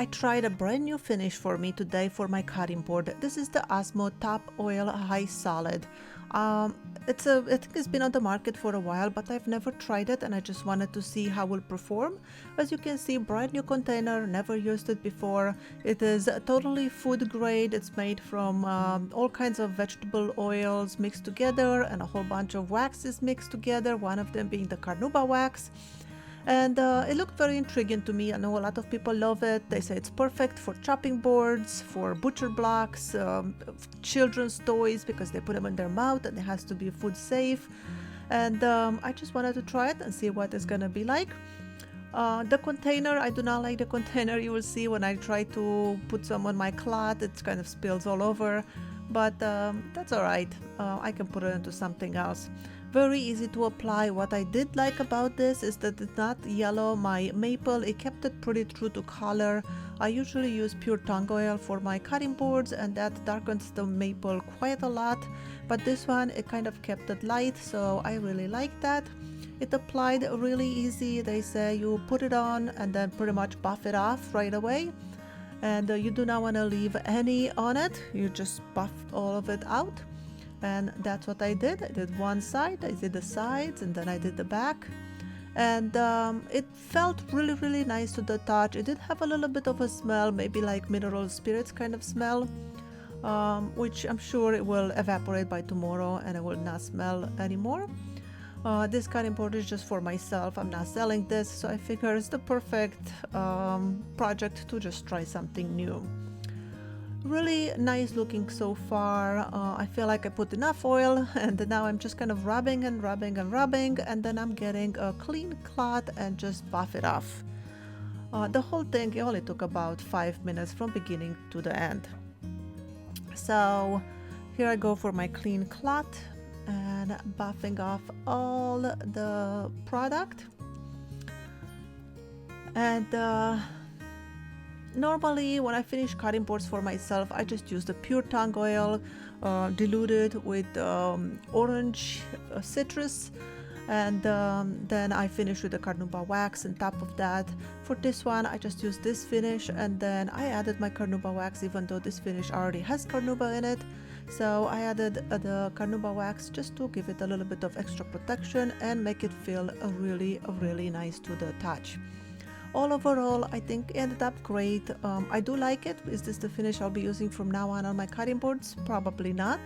I tried a brand new finish for me today for my cutting board. This is the Osmo Top Oil High Solid. I think it's been on the market for a while, but I've never tried it and I just wanted to see how it will perform. As you can see, brand new container, never used it before. It is totally food grade. It's made from all kinds of vegetable oils mixed together and a whole bunch of waxes mixed together, one of them being the carnauba wax. And it looked very intriguing to me. I know a lot of people love it. They say it's perfect for chopping boards, for butcher blocks, children's toys because they put them in their mouth and it has to be food safe. And I just wanted to try it and see what it's gonna be like. The container, I do not like the container. You will see when I try to put some on my cloth, it kind of spills all over. But that's all right. I can put it into something else. Very easy to apply. What I did like about this is that it's not yellow. My maple, it kept it pretty true to color. I usually use pure tung oil for my cutting boards and that darkens the maple quite a lot, but this one, it kind of kept it light, so I really like that. It applied really easy. They say you put it on and then pretty much buff it off right away, and you do not want to leave any on it. You just buff all of it out. And that's what I did. I did one side, I did the sides, and then I did the back. And it felt really nice to the touch. It did have a little bit of a smell, maybe like mineral spirits kind of smell, which I'm sure it will evaporate by tomorrow and it will not smell anymore. This cutting board is just for myself. I'm not selling this, so I figure it's the perfect project to just try something new. Really nice looking so far. I feel like I put enough oil and now I'm just kind of rubbing and then I'm getting a clean cloth and just buff it off. The whole thing, it only took about 5 minutes from beginning to the end. So here I go for my clean cloth and buffing off all the product. And normally when I finish cutting boards for myself, I just use the pure tung oil diluted with orange citrus, and then I finish with the carnauba wax on top of that. For this one, I just used this finish and then I added my carnauba wax, even though this finish already has carnauba in it. So I added the carnauba wax just to give it a little bit of extra protection and make it feel really nice to the touch. All overall, I think it ended up great. I do like it. Is this the finish I'll be using from now on my cutting boards? Probably not,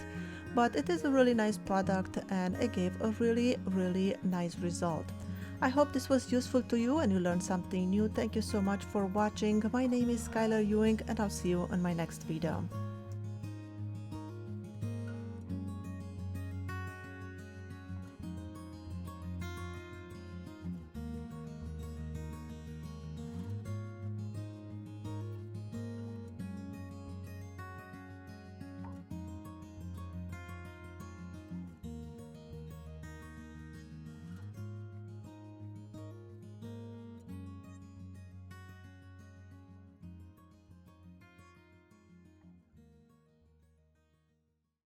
but it is a really nice product and it gave a really nice result. I hope this was useful to you and you learned something new. Thank you so much for watching. My name is Skylar Ewing and I'll see you on my next video.